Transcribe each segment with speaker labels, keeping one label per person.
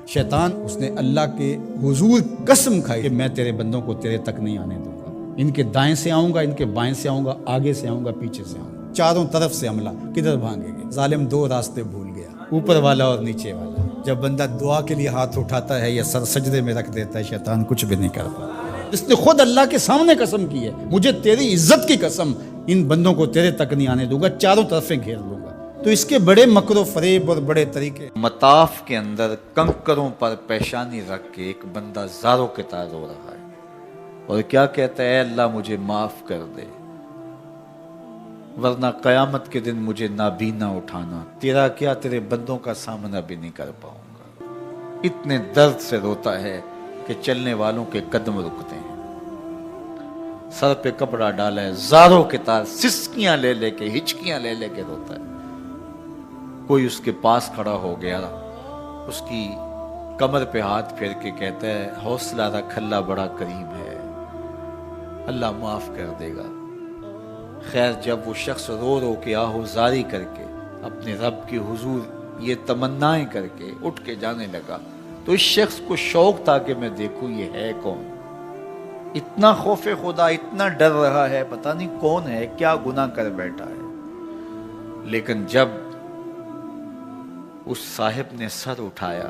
Speaker 1: شیطان اس نے اللہ کے حضور قسم کھائی کہ میں تیرے بندوں کو تیرے تک نہیں آنے دوں گا، ان کے دائیں سے آؤں گا، ان کے بائیں سے آؤں گا، آگے سے آؤں گا، پیچھے سے آؤں گا، چاروں طرف سے حملہ۔ کدھر بھاگیں گے؟ ظالم دو راستے بھول گیا، اوپر والا اور نیچے والا۔ جب بندہ دعا کے لیے ہاتھ اٹھاتا ہے یا سر سجدے میں رکھ دیتا ہے، شیطان کچھ بھی نہیں کرتا۔ اس نے خود اللہ کے سامنے قسم کی ہے، مجھے تیری عزت کی قسم، ان بندوں کو تیرے تک نہیں آنے دوں گا، چاروں طرفیں گھیر لوں گا۔ تو اس کے بڑے مکر و فریب اور بڑے طریقے۔
Speaker 2: مطاف کے اندر کنکروں پر پیشانی رکھ کے ایک بندہ زاروں کے تار رو رہا ہے اور کیا کہتا ہے، اللہ مجھے معاف کر دے، ورنہ قیامت کے دن مجھے نابینا اٹھانا، تیرا کیا تیرے بندوں کا سامنا بھی نہیں کر پاؤں گا۔ اتنے درد سے روتا ہے کہ چلنے والوں کے قدم رکتے ہیں۔ سر پہ کپڑا ڈالا ہے، زاروں کے تار، سسکیاں لے لے کے، ہچکیاں لے لے کے روتا ہے۔ کوئی اس کے پاس کھڑا ہو گیا، اس کی کمر پہ ہاتھ پھیر کے کہتا ہے، حوصلہ رکھ، اللہ بڑا کریم ہے، اللہ معاف کر دے گا۔ خیر جب وہ شخص رو رو کے آہوزاری کر کے اپنے رب کے حضور یہ تمنائیں کر کے اٹھ کے جانے لگا، تو اس شخص کو شوق تھا کہ میں دیکھوں یہ ہے کون۔ اتنا خوف خدا، اتنا ڈر رہا ہے، پتہ نہیں کون ہے، کیا گناہ کر بیٹھا ہے۔ لیکن جب اس صاحب نے سر اٹھایا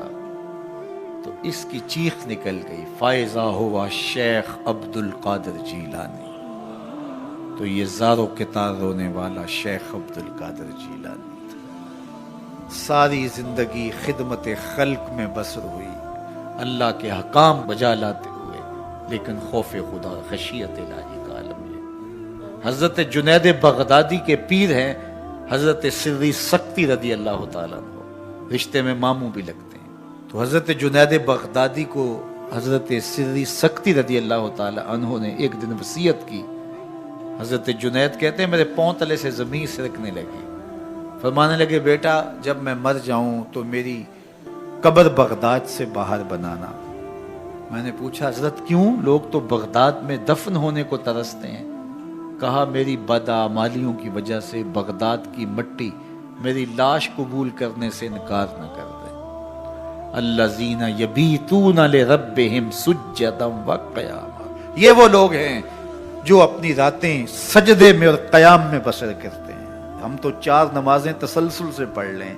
Speaker 2: تو اس کی چیخ نکل گئی، فائزہ ہوا شیخ عبد القادر جیلانی۔ تو یہ زاروں کے تار رونے والا شیخ عبد القادر جیلانی تھا۔ ساری زندگی خدمت خلق میں بسر ہوئی، اللہ کے حکام بجا لاتے ہوئے، لیکن خوف خدا، خشیت الہی کا عالم ہے۔ حضرت جنید بغدادی کے پیر ہیں حضرت سری سکتی رضی اللہ تعالیٰ عنہ، رشتے میں ماموں بھی لگتے ہیں۔ تو حضرت جنید بغدادی کو حضرت سری سکتی رضی اللہ تعالیٰ عنہ نے ایک دن وصیت کی۔ حضرت جنید کہتے ہیں میرے پاؤں تلے سے زمین سرکنے لگی، فرمانے لگے بیٹا جب میں مر جاؤں تو میری قبر بغداد سے باہر بنانا۔ میں نے پوچھا حضرت کیوں؟ لوگ تو بغداد میں دفن ہونے کو ترستے ہیں۔ کہا میری بدعمالیوں کی وجہ سے بغداد کی مٹی میری لاش قبول کرنے سے انکار نہ کر دے۔ الذین یبیتون لربہم سجدا وقیاما، یہ وہ لوگ ہیں جو اپنی راتیں سجدے میں اور قیام میں بسر کرتے ہیں۔ ہم تو 4 نمازیں تسلسل سے پڑھ لیں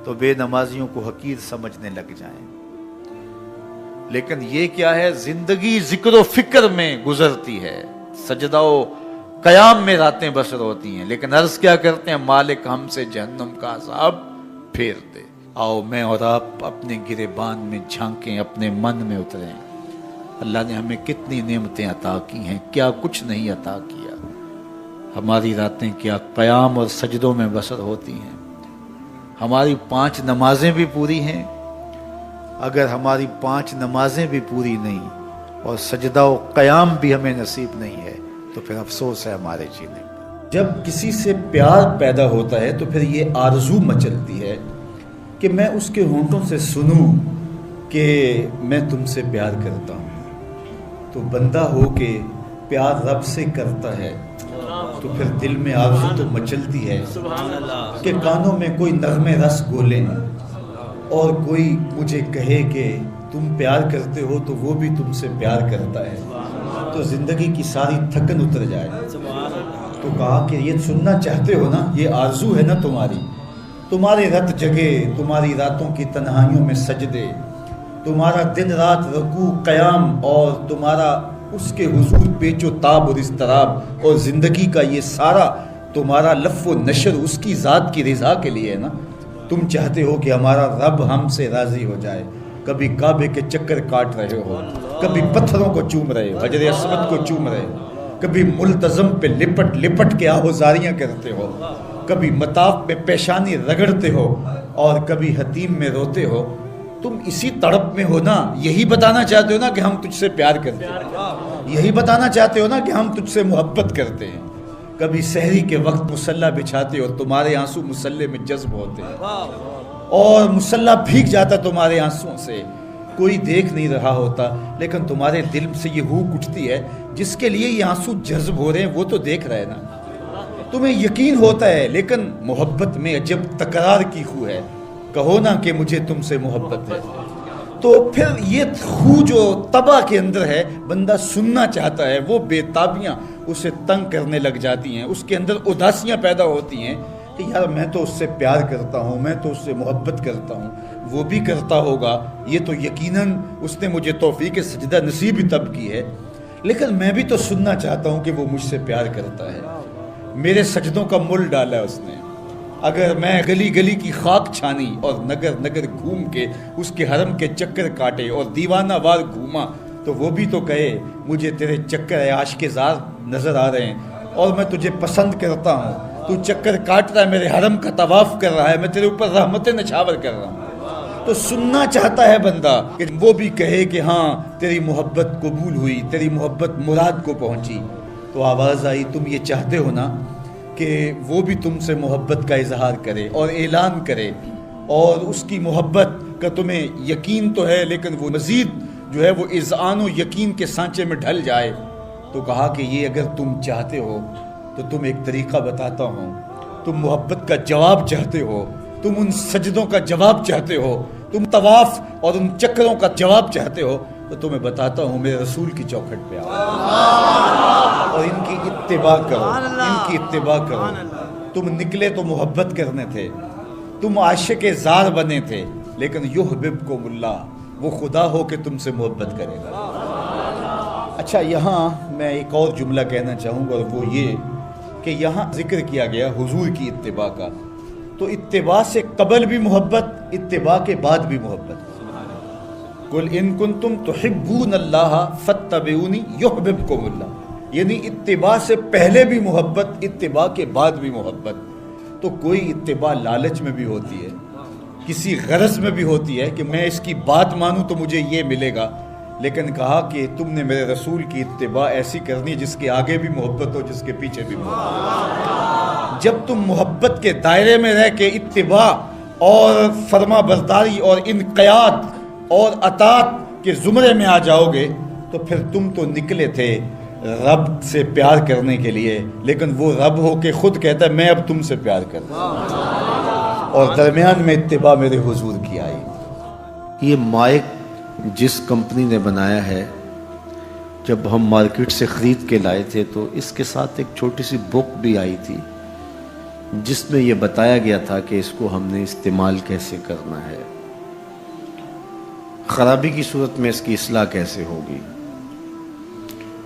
Speaker 2: تو بے نمازیوں کو حقیر سمجھنے لگ جائیں، لیکن یہ کیا ہے، زندگی ذکر و فکر میں گزرتی ہے، سجدہ و قیام میں راتیں بسر ہوتی ہیں، لیکن عرض کیا کرتے ہیں، مالک ہم سے جہنم کا عذاب پھیر دے۔ آؤ میں اور آپ اپنے گریبان میں جھانکیں، اپنے من میں اتریں۔ اللہ نے ہمیں کتنی نعمتیں عطا کی ہیں، کیا کچھ نہیں عطا کیا۔ ہماری راتیں کیا قیام اور سجدوں میں بسر ہوتی ہیں۔ ہماری 5 نمازیں بھی پوری ہیں، اگر ہماری 5 نمازیں بھی پوری نہیں اور سجدہ و قیام بھی ہمیں نصیب نہیں ہے تو پھر افسوس ہے ہمارے جینے پر۔
Speaker 1: جب کسی سے پیار پیدا ہوتا ہے تو پھر یہ آرزو مچلتی ہے کہ میں اس کے ہونٹوں سے سنوں کہ میں تم سے پیار کرتا ہوں۔ تو بندہ ہو کے پیار رب سے کرتا ہے تو پھر دل میں آرزو تو مچلتی ہے کہ کانوں میں کوئی نغمے رس گولیں اور کوئی مجھے کہے کہ تم پیار کرتے ہو تو وہ بھی تم سے پیار کرتا ہے، تو زندگی کی ساری تھکن اتر جائے۔ تو کہا کہ یہ سننا چاہتے ہو نا، یہ آرزو ہے نا تمہاری، تمہارے رت جگے، تمہاری راتوں کی تنہائیوں میں سجدے، تمہارا دن رات رکوع قیام، اور تمہارا اس کے حضور پیچ و تاب اور اضطراب، اور زندگی کا یہ سارا تمہارا لف و نشر اس کی ذات کی رضا کے لیے ہے نا۔ تم چاہتے ہو کہ ہمارا رب ہم سے راضی ہو جائے، کبھی کعبے کے چکر کاٹ رہے ہو، کبھی پتھروں کو چوم رہے ہو، حجر اسود کو چوم رہے ہو، کبھی ملتزم پہ لپٹ لپٹ کے آہوزاریاں کرتے ہو، کبھی مطاف میں پیشانی رگڑتے ہو اور کبھی حتیم میں روتے ہو۔ تم اسی تڑپ میں ہو نا، یہی بتانا چاہتے ہو نا کہ ہم تجھ سے پیار کرتے ہیں، یہی بتانا چاہتے ہو نا کہ ہم تجھ سے محبت کرتے ہیں۔ کبھی سحری کے وقت مصلی بچھاتے ہو، تمہارے آنسو مصلی میں جذب ہوتے ہیں اور مصلی بھیگ جاتا تمہارے آنسوؤں سے، کوئی دیکھ نہیں رہا ہوتا، لیکن تمہارے دل سے یہ ہوک اٹھتی ہے جس کے لیے یہ آنسو جذب ہو رہے ہیں وہ تو دیکھ رہے نا۔ تمہیں یقین ہوتا ہے لیکن محبت میں عجب تکرار کی خو ہے، کہو نا کہ مجھے تم سے محبت ہے۔ تو پھر یہ خو جو طبع کے اندر ہے، بندہ سننا چاہتا ہے، وہ بےتابیاں اسے تنگ کرنے لگ جاتی ہیں، اس کے اندر اداسیاں پیدا ہوتی ہیں کہ یار میں تو اس سے پیار کرتا ہوں، میں تو اس سے محبت کرتا ہوں، وہ بھی کرتا ہوگا، یہ تو یقیناً اس نے مجھے توفیق سجدہ نصیب ہی تب کی ہے، لیکن میں بھی تو سننا چاہتا ہوں کہ وہ مجھ سے پیار کرتا ہے، میرے سجدوں کا مل ڈالا ہے اس نے، اگر میں گلی گلی کی خاک چھانی اور نگر نگر گھوم کے اس کے حرم کے چکر کاٹے اور دیوانہ وار گھوما تو وہ بھی تو کہے مجھے تیرے چکر عاشق زار نظر آ رہے ہیں اور میں تجھے پسند کرتا ہوں، تو چکر کاٹ رہا ہے، میرے حرم کا طواف کر رہا ہے، میں تیرے اوپر رحمتیں نچھاور کر رہا ہوں، تو سننا چاہتا ہے بندہ کہ وہ بھی کہے کہ ہاں تیری محبت قبول ہوئی، تیری محبت مراد کو پہنچی، تو آواز آئی تم یہ چاہتے ہو نا کہ وہ بھی تم سے محبت کا اظہار کرے اور اعلان کرے اور اس کی محبت کا تمہیں یقین تو ہے لیکن وہ مزید جو ہے وہ اذعان و یقین کے سانچے میں ڈھل جائے، تو کہا کہ یہ اگر تم چاہتے ہو تو تم ایک طریقہ بتاتا ہوں، تم محبت کا جواب چاہتے ہو، تم ان سجدوں کا جواب چاہتے ہو، تم طواف اور ان چکروں کا جواب چاہتے ہو، تو تمہیں بتاتا ہوں میرے رسول کی چوکھٹ پہ آؤ اور ان کی اتباع کرو، ان کی اتباع کرو، تم نکلے تو محبت کرنے تھے، تم عاشق زار بنے تھے، لیکن یحببکم اللہ، وہ خدا ہو کہ تم سے محبت کرے گا۔ اچھا یہاں میں ایک اور جملہ کہنا چاہوں گا اور وہ یہ کہ یہاں ذکر کیا گیا حضور کی اتباع کا، تو اتباع سے قبل بھی محبت، اتباع کے بعد بھی محبت۔ قل ان کنتم تحبون اللہ فاتبعونی یحببکم اللہ، یعنی اتباع سے پہلے بھی محبت، اتباع کے بعد بھی محبت۔ تو کوئی اتباع لالچ میں بھی ہوتی ہے، کسی غرض میں بھی ہوتی ہے کہ میں اس کی بات مانوں تو مجھے یہ ملے گا، لیکن کہا کہ تم نے میرے رسول کی اتباع ایسی کرنی جس کے آگے بھی محبت ہو، جس کے پیچھے بھی محبت۔ جب تم محبت کے دائرے میں رہ کے اتباع اور فرما برداری اور انقیاد اور اطاعت کے زمرے میں آ جاؤ گے تو پھر تم تو نکلے تھے رب سے پیار کرنے کے لیے، لیکن وہ رب ہو کے خود کہتا ہے میں اب تم سے پیار کرتا ہوں، اور درمیان میں اتباع میرے حضور کی آئی۔
Speaker 3: یہ مائک جس کمپنی نے بنایا ہے، جب ہم مارکیٹ سے خرید کے لائے تھے تو اس کے ساتھ ایک چھوٹی سی بک بھی آئی تھی جس میں یہ بتایا گیا تھا کہ اس کو ہم نے استعمال کیسے کرنا ہے، خرابی کی صورت میں اس کی اصلاح کیسے ہوگی،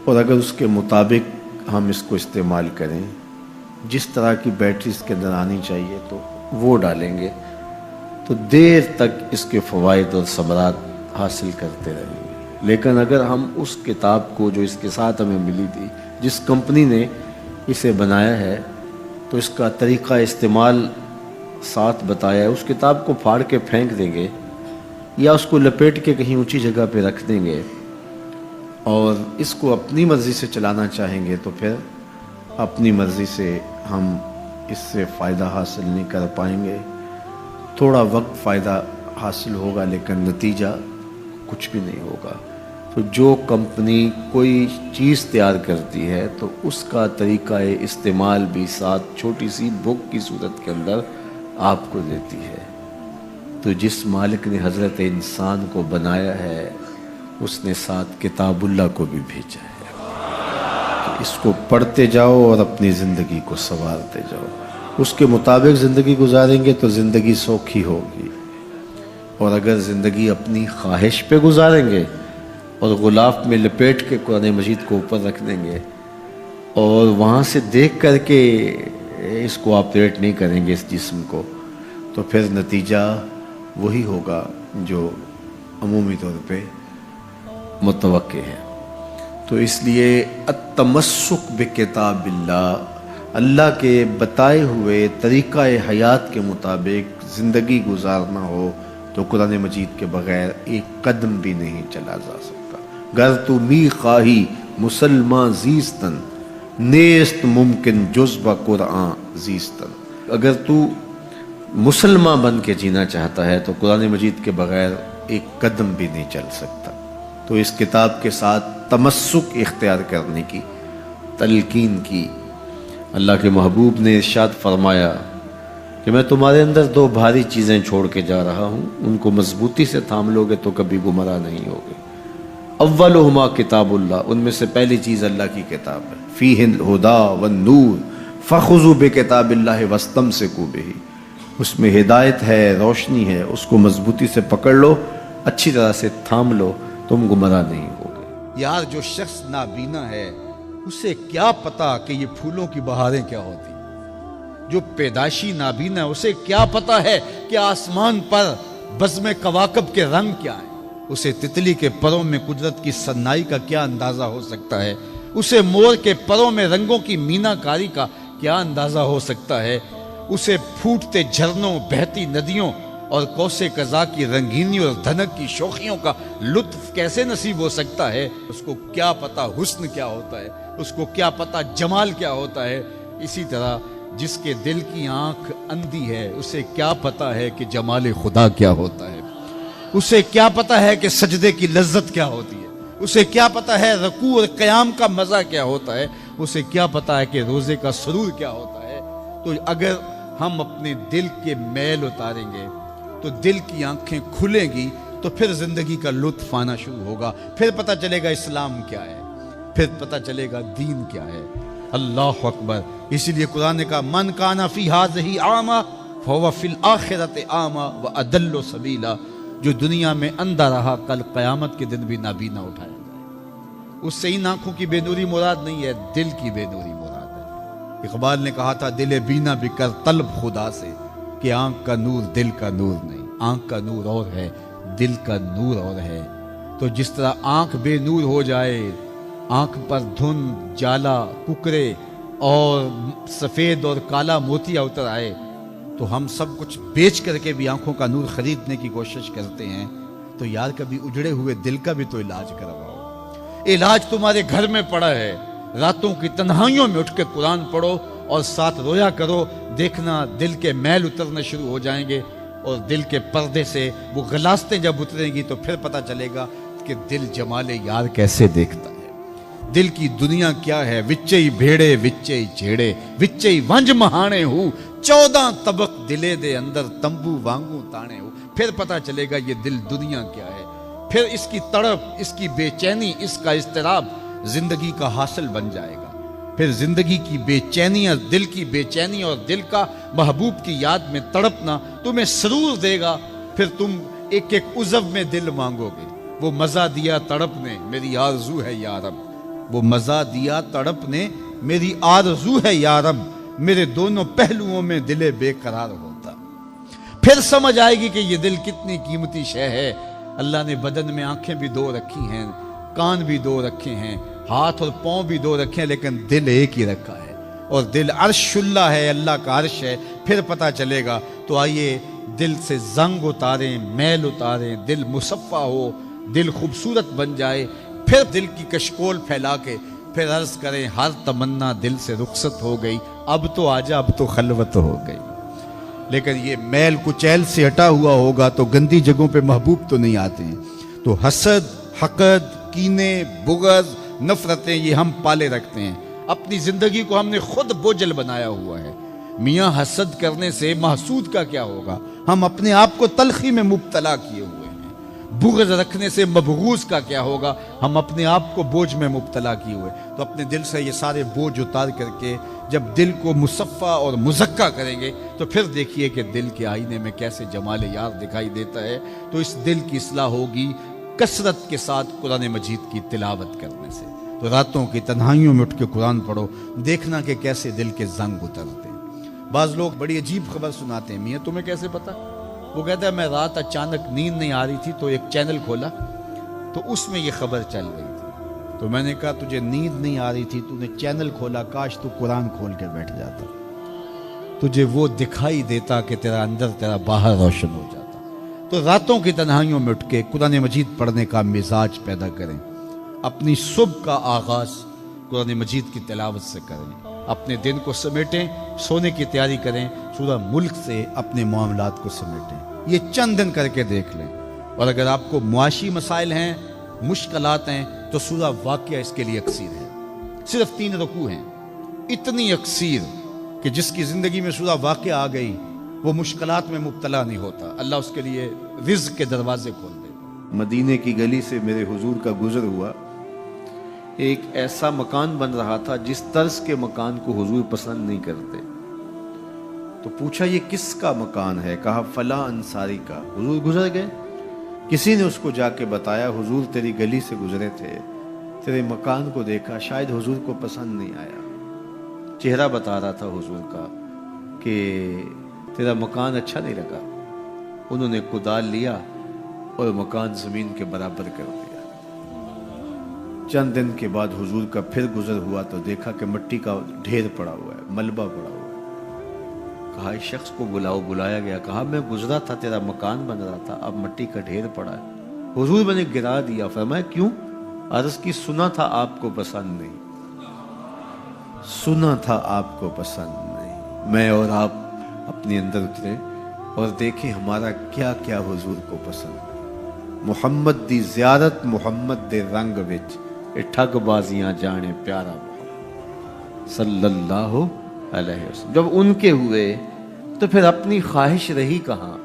Speaker 3: اور اگر اس کے مطابق ہم اس کو استعمال کریں، جس طرح کی بیٹری اس کے اندر آنی چاہیے تو وہ ڈالیں گے تو دیر تک اس کے فوائد اور ثمرات حاصل کرتے رہیں گے۔ لیکن اگر ہم اس کتاب کو جو اس کے ساتھ ہمیں ملی تھی، جس کمپنی نے اسے بنایا ہے، تو اس کا طریقہ استعمال ساتھ بتایا ہے، اس کتاب کو پھاڑ کے پھینک دیں گے یا اس کو لپیٹ کے کہیں اونچی جگہ پہ رکھ دیں گے اور اس کو اپنی مرضی سے چلانا چاہیں گے تو پھر اپنی مرضی سے ہم اس سے فائدہ حاصل نہیں کر پائیں گے، تھوڑا وقت فائدہ حاصل ہوگا لیکن نتیجہ کچھ بھی نہیں ہوگا۔ تو جو کمپنی کوئی چیز تیار کرتی ہے تو اس کا طریقہ استعمال بھی ساتھ چھوٹی سی بک کی صورت کے اندر آپ کو دیتی ہے۔ تو جس مالک نے حضرت انسان کو بنایا ہے اس نے ساتھ کتاب اللہ کو بھی بھیجا ہے کہ اس کو پڑھتے جاؤ اور اپنی زندگی کو سنوارتے جاؤ، اس کے مطابق زندگی گزاریں گے تو زندگی سوکھی ہوگی، اور اگر زندگی اپنی خواہش پہ گزاریں گے اور غلاف میں لپیٹ کے قرآن مجید کو اوپر رکھ دیں گے اور وہاں سے دیکھ کر کے اس کو آپریٹ نہیں کریں گے اس جسم کو، تو پھر نتیجہ وہی ہوگا جو عمومی طور پہ متوقع ہے۔ تو اس لیے التمسک بکتاب اللہ، اللہ کے بتائے ہوئے طریقہ حیات کے مطابق زندگی گزارنا ہو تو قرآن مجید کے بغیر ایک قدم بھی نہیں چلا جا سکتا۔ گر تو می خواہی مسلمان زیستن، نیست ممکن جز با قرآن زیستن، اگر تو مسلمان بن کے جینا چاہتا ہے تو قرآن مجید کے بغیر ایک قدم بھی نہیں چل سکتا۔ تو اس کتاب کے ساتھ تمسک اختیار کرنے کی تلقین کی۔ اللہ کے محبوب نے ارشاد فرمایا کہ میں تمہارے اندر دو بھاری چیزیں چھوڑ کے جا رہا ہوں، ان کو مضبوطی سے تھام لو گے تو کبھی گمراہ نہیں ہوگے۔ اولہما کتاب اللہ، ان میں سے پہلی چیز اللہ کی کتاب ہے، فیہ الہدی والنور فخذوا بکتاب اللہ واستمسکوا بہ، اس میں ہدایت ہے، روشنی ہے، اس کو مضبوطی سے پکڑ لو، اچھی طرح سے تھام لو، تم گمراہ نہیں ہوگے۔
Speaker 1: یار جو شخص نابینا ہے اسے کیا پتا کہ یہ پھولوں کی بہاریں کیا ہوتی، جو پیدائشی نابینا ہے اسے کیا پتا ہے کہ آسمان پر بزم کواکب کے رنگ کیا ہیں، اسے تتلی کے پروں میں قدرت کی سنائی کا کیا اندازہ ہو سکتا ہے، اسے مور کے پروں میں رنگوں کی مینا کاری کا کیا اندازہ ہو سکتا ہے، اسے پھوٹتے جھرنوں، بہتی ندیوں اور کوسے قضا کی رنگینی اور دھنک کی شوخیوں کا لطف کیسے نصیب ہو سکتا ہے، اس کو کیا پتا حسن کیا ہوتا ہے، اس کو کیا پتا جمال کیا ہوتا ہے۔ اسی طرح جس کے دل کی آنکھ اندھی ہے اسے کیا پتا ہے کہ جمال خدا کیا ہوتا ہے، اسے کیا پتا ہے کہ سجدے کی لذت کیا ہوتی ہے، اسے کیا پتا ہے رکوع اور قیام کا مزہ کیا ہوتا ہے، اسے کیا پتا ہے کہ روزے کا سرور کیا ہوتا ہے۔ تو اگر ہم اپنے دل کے میل اتاریں گے تو دل کی آنکھیں کھلیں گی تو پھر زندگی کا لطف آنا شروع ہوگا، پھر پتہ چلے گا اسلام کیا ہے، پھر پتہ چلے گا دین کیا ہے۔ اللہ اکبر۔ اسی لیے قرآن نے کہا من کان فی ہذہ اعمی فہو فی الآخرۃ اعمی واضل سبیلا، جو دنیا میں اندھا رہا کل قیامت کے دن بھی نابینا اٹھایا جائے۔ اس سے ان آنکھوں کی بے نوری مراد نہیں ہے، دل کی بے نوری مراد ہے۔ اقبال نے کہا تھا دل بینا بھی کر طلب خدا سے، کہ آنکھ کا نور دل کا نور نہیں، آنکھ کا نور اور ہے، دل کا نور اور ہے۔ تو جس طرح آنکھ بے نور ہو جائے، آنکھ پر دھند، جالا، ککرے اور سفید اور کالا موتیا اتر آئے، تو ہم سب کچھ بیچ کر کے بھی آنکھوں کا نور خریدنے کی کوشش کرتے ہیں۔ تو یار کبھی اجڑے ہوئے دل کا بھی تو علاج کرواؤ۔ علاج تمہارے گھر میں پڑا ہے، راتوں کی تنہائیوں میں اٹھ کے قرآن پڑھو اور ساتھ رویا کرو، دیکھنا دل کے میل اترنا شروع ہو جائیں گے، اور دل کے پردے سے وہ غلاستیں جب اتریں گی تو پھر پتہ چلے گا کہ دل جمال یار کیسے دیکھتا ہے، دل کی دنیا کیا ہے۔ وچئی بھیڑے وچئی جھیڑے وچئی ونج مہانے ہو، 14 طبق دلے دے اندر تمبو وانگو تانے ہو، پھر پتہ چلے گا یہ دل دنیا کیا ہے۔ پھر اس کی تڑپ، اس کی بے چینی، اس کا اضطراب زندگی کا حاصل بن جائے گا۔ پھر زندگی کی بے چینیاں، دل کی بے چینی اور دل کا محبوب کی یاد میں تڑپنا تمہیں سرور دے گا۔ پھر تم ایک ایک عضو میں دل مانگو گے، وہ مزہ دیا تڑپ نے میری آرزو ہے یا رب، وہ مزہ دیا تڑپ نے میری آرزو ہے یا رب، میرے دونوں پہلوؤں میں دل بے قرار ہوتا۔ پھر سمجھ آئے گی کہ یہ دل کتنی قیمتی شے ہے۔ اللہ نے بدن میں آنکھیں بھی دو رکھی ہیں، کان بھی دو رکھے ہیں، ہاتھ اور پاؤں بھی دو رکھے ہیں، لیکن دل ایک ہی رکھا ہے، اور دل عرش اللہ ہے، اللہ کا عرش ہے۔ پھر پتہ چلے گا۔ تو آئیے دل سے زنگ اتاریں، میل اتاریں، دل مصفا ہو، دل خوبصورت بن جائے، پھر دل کی کشکول پھیلا کے پھر عرض کریں ہر تمنا دل سے رخصت ہو گئی، اب تو آجا، اب تو خلوت ہو گئی۔ لیکن یہ میل کچیل سے ہٹا ہوا ہوگا تو گندی جگہوں پہ محبوب تو نہیں آتے ہیں۔ تو حسد، حقد، کینے، بغض، نفرتیں یہ ہم پالے رکھتے ہیں، اپنی زندگی کو ہم نے خود بوجھل بنایا ہوا ہے۔ میاں حسد کرنے سے محسود کا کیا ہوگا؟ ہم اپنے آپ کو تلخی میں مبتلا کیے ہوئے ہیں۔ بغض رکھنے سے مبغوض کا کیا ہوگا؟ ہم اپنے آپ کو بوجھ میں مبتلا کیے ہوئے۔ تو اپنے دل سے یہ سارے بوجھ اتار کر کے جب دل کو مصفا اور مزکا کریں گے تو پھر دیکھیے کہ دل کے آئینے میں کیسے جمال یار دکھائی دیتا ہے۔ تو اس دل کی اصلاح ہوگی کثرت کے ساتھ قرآن مجید کی تلاوت کرنے سے۔ تو راتوں کی تنہائیوں میں اٹھ کے قرآن پڑھو، دیکھنا کہ کیسے دل کے زنگ اترتے ہیں۔ بعض لوگ بڑی عجیب خبر سناتے ہیں، میاں تمہیں کیسے پتا؟ وہ کہتا ہے میں رات اچانک نیند نہیں آ رہی تھی تو ایک چینل کھولا تو اس میں یہ خبر چل رہی تھی، تو میں نے کہا تجھے نیند نہیں آ رہی تھی، تو نے چینل کھولا، کاش تو قرآن کھول کے بیٹھ جاتا، تجھے وہ دکھائی دیتا کہ تیرا اندر تیرا باہر روشن ہو جاتا۔ تو راتوں کی تنہائیوں میں اٹھ کے قرآن مجید پڑھنے کا مزاج پیدا کریں، اپنی صبح کا آغاز قرآن مجید کی تلاوت سے کریں، اپنے دن کو سمیٹیں، سونے کی تیاری کریں، سورہ ملک سے اپنے معاملات کو سمیٹیں۔ یہ چند دن کر کے دیکھ لیں۔ اور اگر آپ کو معاشی مسائل ہیں، مشکلات ہیں، تو سورہ واقعہ اس کے لیے اکسیر ہے۔ صرف 3 رکوع ہیں، اتنی اکسیر کہ جس کی زندگی میں سورہ واقعہ آ گئی
Speaker 2: وہ مشکلات میں مبتلا نہیں ہوتا، اللہ اس کے لیے رزق کے دروازے کھول دے۔
Speaker 3: مدینے کی گلی سے میرے حضور کا گزر ہوا، ایک ایسا مکان بن رہا تھا جس طرز کے مکان کو حضور پسند نہیں کرتے، تو پوچھا یہ کس کا مکان ہے؟ کہا فلاں انصاری کا۔ حضور گزر گئے، کسی نے اس کو جا کے بتایا حضور تیری گلی سے گزرے تھے، تیرے مکان کو دیکھا، شاید حضور کو پسند نہیں آیا۔ چہرہ بتا رہا تھا حضور کا کہ تیرا مکان اچھا نہیں لگا۔ انہوں نے کدال لیا اور مکان زمین کے برابر کر دیا۔ چند دن کے بعد حضور کا پھر گزر ہوا تو دیکھا کہ مٹی کا ڈھیر پڑا ہوا ہے، ملبہ پڑا ہوا ہے۔ کہا اس شخص کو بلاؤ، بلایا گیا، کہا میں گزرا تھا، تیرا مکان بن رہا تھا، اب مٹی کا ڈھیر پڑا ہے۔ حضور میں نے گرا دیا۔ فرمایا کیوں؟ عرض کی سنا تھا آپ کو پسند نہیں، سنا تھا آپ کو پسند نہیں۔ میں اور آپ اپنے اندر اترے اور دیکھیں ہمارا کیا کیا حضور کو پسند ہے۔ محمد دی زیارت محمد دے رنگ وچ، اے ٹھگ بازیاں جانے پیارا محمد صلی اللہ علیہ وسلم۔ جب ان کے ہوئے تو پھر اپنی خواہش رہی کہاں؟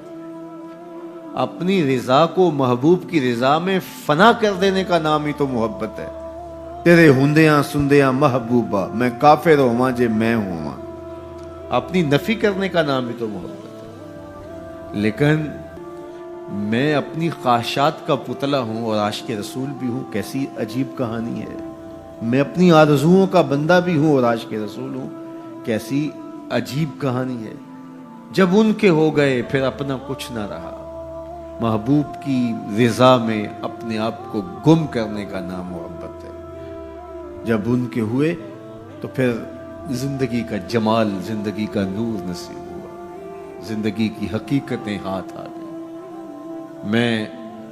Speaker 3: اپنی رضا کو محبوب کی رضا میں فنا کر دینے کا نام ہی تو محبت ہے۔ تیرے ہندیاں سندیاں محبوبہ، میں کافر ہواں جے میں ہواں، اپنی نفی کرنے کا نام ہی تو محبت ہے۔ لیکن میں اپنی خواہشات کا پتلا ہوں اور عاشق رسول بھی ہوں، کیسی عجیب کہانی ہے۔ میں اپنی آرزوؤں کا بندہ بھی ہوں اور عاشق رسول ہوں، کیسی عجیب کہانی ہے۔ جب ان کے ہو گئے پھر اپنا کچھ نہ رہا۔ محبوب کی رضا میں اپنے آپ کو گم کرنے کا نام محبت ہے۔ جب ان کے ہوئے تو پھر زندگی کا جمال، زندگی کا نور نصیب ہوا، زندگی کی حقیقتیں ہاتھ آ گئی۔ میں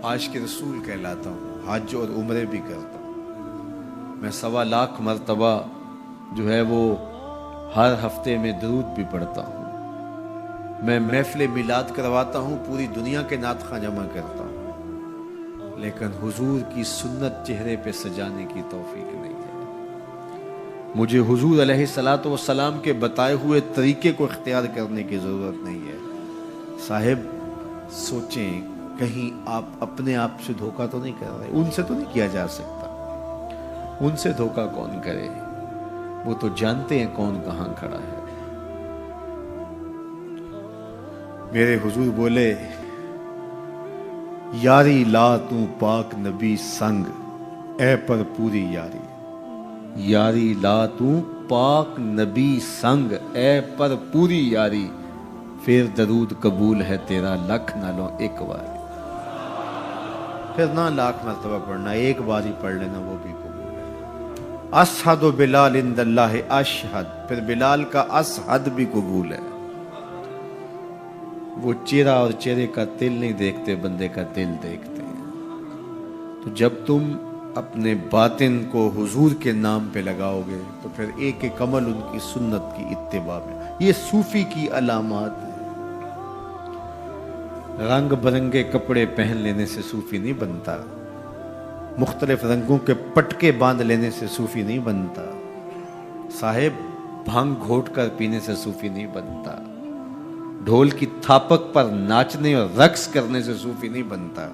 Speaker 3: عاشق رسول کہلاتا ہوں، حج اور عمرے بھی کرتا ہوں۔ میں 1.25 لاکھ مرتبہ جو ہے وہ ہر ہفتے میں درود بھی پڑھتا ہوں۔ میں محفل میلاد کرواتا ہوں، پوری دنیا کے نعت خواں جمع کرتا ہوں، لیکن حضور کی سنت چہرے پہ سجانے کی توفیق نہیں ہے۔ مجھے حضور علیہ الصلوۃ والسلام کے بتائے ہوئے طریقے کو اختیار کرنے کی ضرورت نہیں ہے۔ صاحب سوچیں، کہیں آپ اپنے آپ سے دھوکہ تو نہیں کر رہے؟ ان سے تو نہیں کیا جا سکتا، ان سے دھوکہ کون کرے؟ وہ تو جانتے ہیں کون کہاں کھڑا ہے۔ میرے حضور بولے یاری لا تو پاک نبی سنگ، اے پر پوری یاری، یاری لا تو پاک نبی سنگ، اے پر پوری یاری، پھر درود قبول ہے تیرا لکھ نہ لو ایک بار۔ پھر نہ لاکھ مرتبہ پڑھنا، ایک بار ہی پڑھ لینا وہ بھی قبول ہے۔ اشہد بلال عند اللہ اشہد، پھر بلال کا اشہد بھی قبول ہے۔ وہ چہرہ اور چہرے کا دل نہیں دیکھتے، بندے کا دل دیکھتے ہیں۔ تو جب تم اپنے باطن کو حضور کے نام پہ لگاؤ گے تو پھر ایک ایک عمل ان کی سنت کی اتباع میں۔ یہ صوفی کی علامات ہیں۔ رنگ برنگے کپڑے پہن لینے سے صوفی نہیں بنتا، مختلف رنگوں کے پٹکے باندھ لینے سے صوفی نہیں بنتا، صاحب بھنگ گھوٹ کر پینے سے صوفی نہیں بنتا، ڈھول کی تھاپک پر ناچنے اور رقص کرنے سے صوفی نہیں بنتا،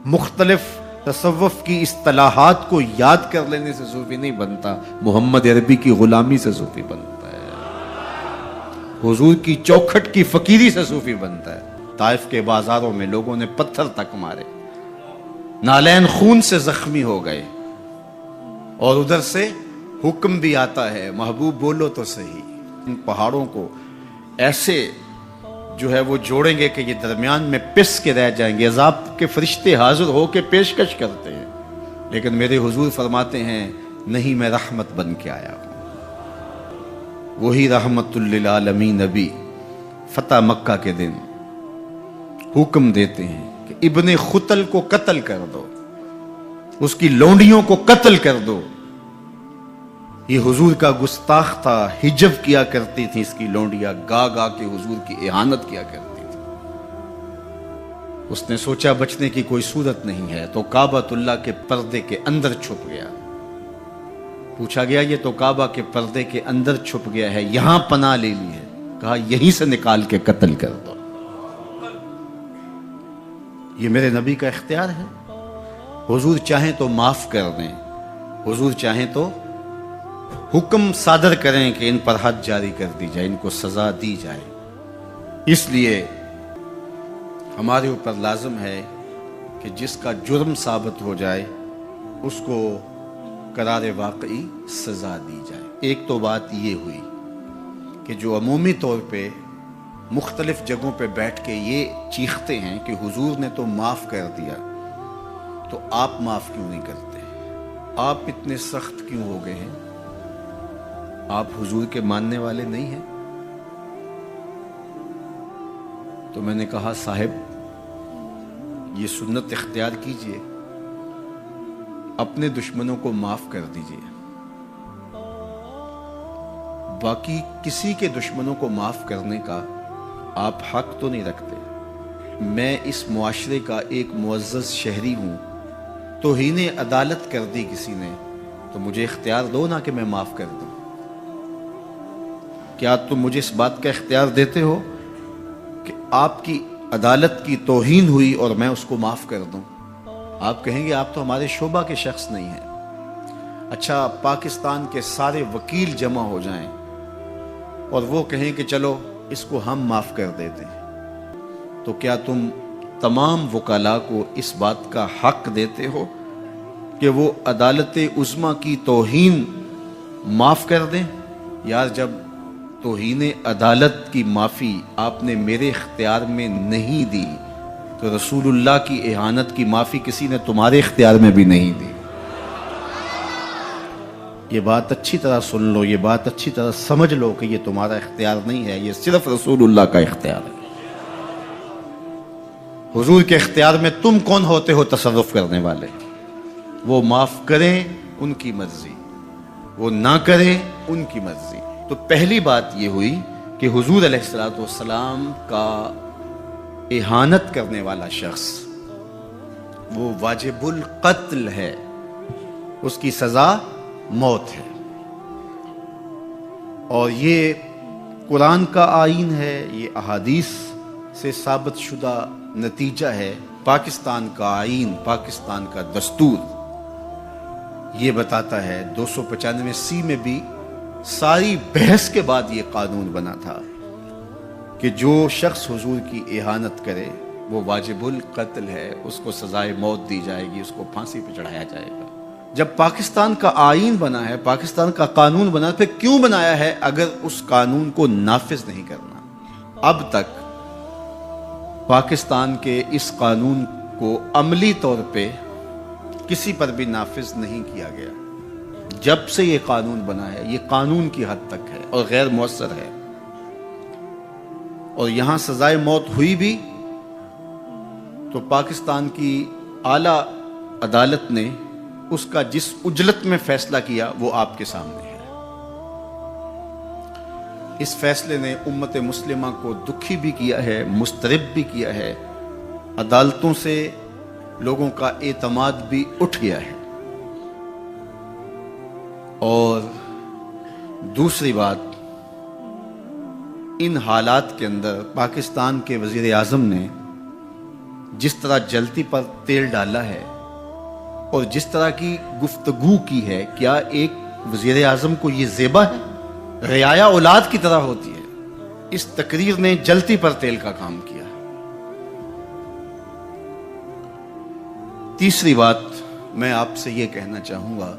Speaker 3: مختلف تصوف کی اصطلاحات کو یاد کر لینے سے صوفی نہیں بنتا، محمد عربی کی غلامی سے صوفی بنتا ہے، حضور کی چوکھٹ کی فقیری سے صوفی بنتا ہے۔ طائف کے بازاروں میں لوگوں نے پتھر تک مارے، نالین خون سے زخمی ہو گئے، اور ادھر سے حکم بھی آتا ہے محبوب بولو تو صحیح۔ ان پہاڑوں کو ایسے جو ہے وہ جوڑیں گے کہ یہ درمیان میں پس کے رہ جائیں گے، عذاب کے فرشتے حاضر ہو کے پیشکش کرتے ہیں، لیکن میرے حضور فرماتے ہیں نہیں، میں رحمت بن کے آیا ہوں۔ وہی رحمت للعالمین نبی فتح مکہ کے دن حکم دیتے ہیں کہ ابن خطل کو قتل کر دو، اس کی لونڈیوں کو قتل کر دو۔ یہ حضور کا گستاخ تھا، ہجو کیا کرتی تھی اس کی لونڈیاں، گا گا کے حضور کی اہانت کیا کرتی تھی۔ اس نے سوچا بچنے کی کوئی صورت نہیں ہے تو کعبۃ اللہ کے پردے کے اندر چھپ گیا۔ پوچھا گیا یہ تو کعبہ کے پردے کے اندر چھپ گیا ہے، یہاں پناہ لے لی ہے؟
Speaker 2: کہا یہیں سے نکال کے قتل کر دو. یہ میرے نبی کا اختیار ہے. حضور چاہیں تو معاف کر دیں, حضور چاہیں تو حکم صادر کریں کہ ان پر حد جاری کر دی جائے, ان کو سزا دی جائے. اس لیے ہمارے اوپر لازم ہے کہ جس کا جرم ثابت ہو جائے اس کو قرار واقعی سزا دی جائے. ایک تو بات یہ ہوئی کہ جو عمومی طور پہ مختلف جگہوں پہ بیٹھ کے یہ چیختے ہیں کہ حضور نے تو معاف کر دیا, تو آپ معاف کیوں نہیں کرتے؟ آپ اتنے سخت کیوں ہو گئے ہیں؟ آپ حضور کے ماننے والے نہیں ہیں؟ تو میں نے کہا صاحب یہ سنت اختیار کیجئے, اپنے دشمنوں کو معاف کر دیجئے, باقی کسی کے دشمنوں کو معاف کرنے کا آپ حق تو نہیں رکھتے. میں اس معاشرے کا ایک معزز شہری ہوں, توہین عدالت کر دی کسی نے تو مجھے اختیار دو نا کہ میں معاف کر دوں. کیا تم مجھے اس بات کا اختیار دیتے ہو کہ آپ کی عدالت کی توہین ہوئی اور میں اس کو معاف کر دوں؟ آپ کہیں گے آپ تو ہمارے شعبہ کے شخص نہیں ہیں. اچھا پاکستان کے سارے وکیل جمع ہو جائیں اور وہ کہیں کہ چلو اس کو ہم معاف کر دیتے ہیں, تو کیا تم تمام وکلاء کو اس بات کا حق دیتے ہو کہ وہ عدالت عظمیٰ کی توہین معاف کر دیں؟ یار جب توہین عدالت کی معافی آپ نے میرے اختیار میں نہیں دی تو رسول اللہ کی اہانت کی معافی کسی نے تمہارے اختیار میں بھی نہیں دی. یہ بات اچھی طرح سن لو, یہ بات اچھی طرح سمجھ لو کہ یہ تمہارا اختیار نہیں ہے, یہ صرف رسول اللہ کا اختیار ہے. حضور کے اختیار میں تم کون ہوتے ہو تصرف کرنے والے؟ وہ معاف کریں ان کی مرضی, وہ نہ کریں ان کی مرضی. تو پہلی بات یہ ہوئی کہ حضور علیہ الصلوۃ والسلام کا اہانت کرنے والا شخص وہ واجب القتل ہے, اس کی سزا موت ہے. اور یہ قرآن کا آئین ہے, یہ احادیث سے ثابت شدہ نتیجہ ہے. پاکستان کا آئین, پاکستان کا دستور یہ بتاتا ہے, 295C میں بھی ساری بحث کے بعد یہ قانون بنا تھا کہ جو شخص حضور کی اہانت کرے وہ واجب القتل ہے, اس کو سزائے موت دی جائے گی, اس کو پھانسی پہ چڑھایا جائے گا. جب پاکستان کا آئین بنا ہے, پاکستان کا قانون بنا, پھر کیوں بنایا ہے اگر اس قانون کو نافذ نہیں کرنا؟ اب تک پاکستان کے اس قانون کو عملی طور پہ کسی پر بھی نافذ نہیں کیا گیا. جب سے یہ قانون بنا ہے یہ قانون کی حد تک ہے اور غیر مؤثر ہے. اور یہاں سزائے موت ہوئی بھی تو پاکستان کی اعلیٰ عدالت نے اس کا جس اجلت میں فیصلہ کیا وہ آپ کے سامنے ہے. اس فیصلے نے امت مسلمہ کو دکھی بھی کیا ہے, مضطرب بھی کیا ہے, عدالتوں سے لوگوں کا اعتماد بھی اٹھ گیا ہے. اور دوسری بات, ان حالات کے اندر پاکستان کے وزیر اعظم نے جس طرح جلتی پر تیل ڈالا ہے اور جس طرح کی گفتگو کی ہے, کیا ایک وزیر اعظم کو یہ زیبا ہے؟ رعایا اولاد کی طرح ہوتی ہے. اس تقریر نے جلتی پر تیل کا کام کیا. تیسری بات میں آپ سے یہ کہنا چاہوں گا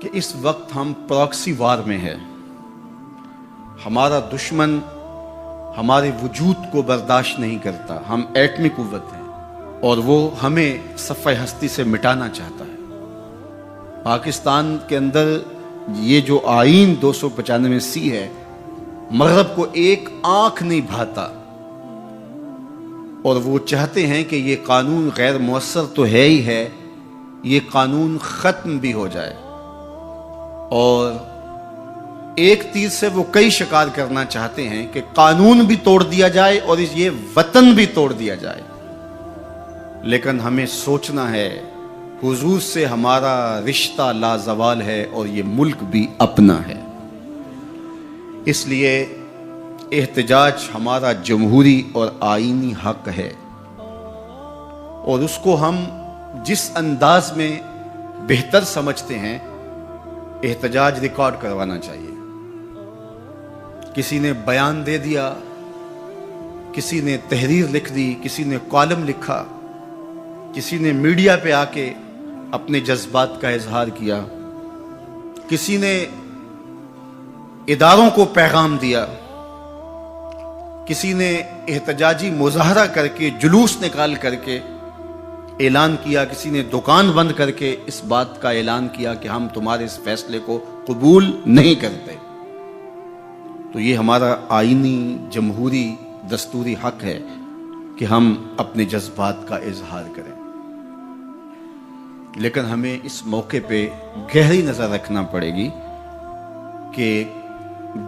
Speaker 2: کہ اس وقت ہم پراکسی وار میں ہیں. ہمارا دشمن ہمارے وجود کو برداشت نہیں کرتا. ہم ایٹمی قوت ہیں اور وہ ہمیں صفحہ ہستی سے مٹانا چاہتا ہے. پاکستان کے اندر یہ جو آئین 295C ہے, مغرب کو ایک آنکھ نہیں بھاتا اور وہ چاہتے ہیں کہ یہ قانون غیر مؤثر تو ہے ہی ہے, یہ قانون ختم بھی ہو جائے. اور ایک تیر سے وہ کئی شکار کرنا چاہتے ہیں کہ قانون بھی توڑ دیا جائے اور یہ وطن بھی توڑ دیا جائے. لیکن ہمیں سوچنا ہے حضور سے ہمارا رشتہ لازوال ہے اور یہ ملک بھی اپنا ہے. اس لیے احتجاج ہمارا جمہوری اور آئینی حق ہے، اور اس کو ہم جس انداز میں بہتر سمجھتے ہیں احتجاج ریکارڈ کروانا چاہیے۔ کسی نے بیان دے دیا، کسی نے تحریر لکھ دی، کسی نے کالم لکھا، کسی نے میڈیا پہ آ کے اپنے جذبات کا اظہار کیا، کسی نے اداروں کو پیغام دیا، کسی نے احتجاجی مظاہرہ کر کے جلوس نکال کر کے اعلان کیا، کسی نے دکان بند کر کے اس بات کا اعلان کیا کہ ہم تمہارے اس فیصلے کو قبول نہیں کرتے۔ تو یہ ہمارا آئینی جمہوری دستوری حق ہے کہ ہم اپنے جذبات کا اظہار کریں، لیکن ہمیں اس موقع پہ گہری نظر رکھنا پڑے گی کہ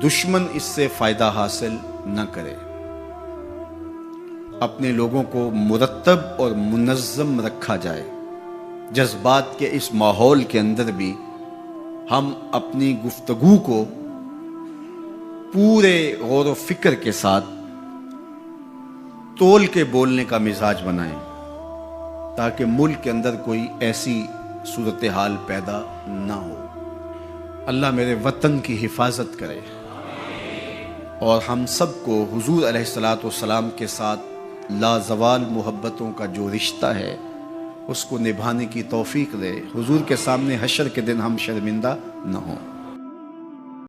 Speaker 2: دشمن اس سے فائدہ حاصل نہ کرے۔ اپنے لوگوں کو مرتب اور منظم رکھا جائے۔ جذبات کے اس ماحول کے اندر بھی ہم اپنی گفتگو کو پورے غور و فکر کے ساتھ تول کے بولنے کا مزاج بنائیں، تاکہ ملک کے اندر کوئی ایسی صورتحال پیدا نہ ہو۔ اللہ میرے وطن کی حفاظت کرے اور ہم سب کو حضور علیہ الصلوۃ والسلام کے ساتھ لازوال محبتوں کا جو رشتہ ہے اس کو نبھانے کی توفیق دے، حضور کے سامنے حشر کے دن ہم شرمندہ نہ ہوں۔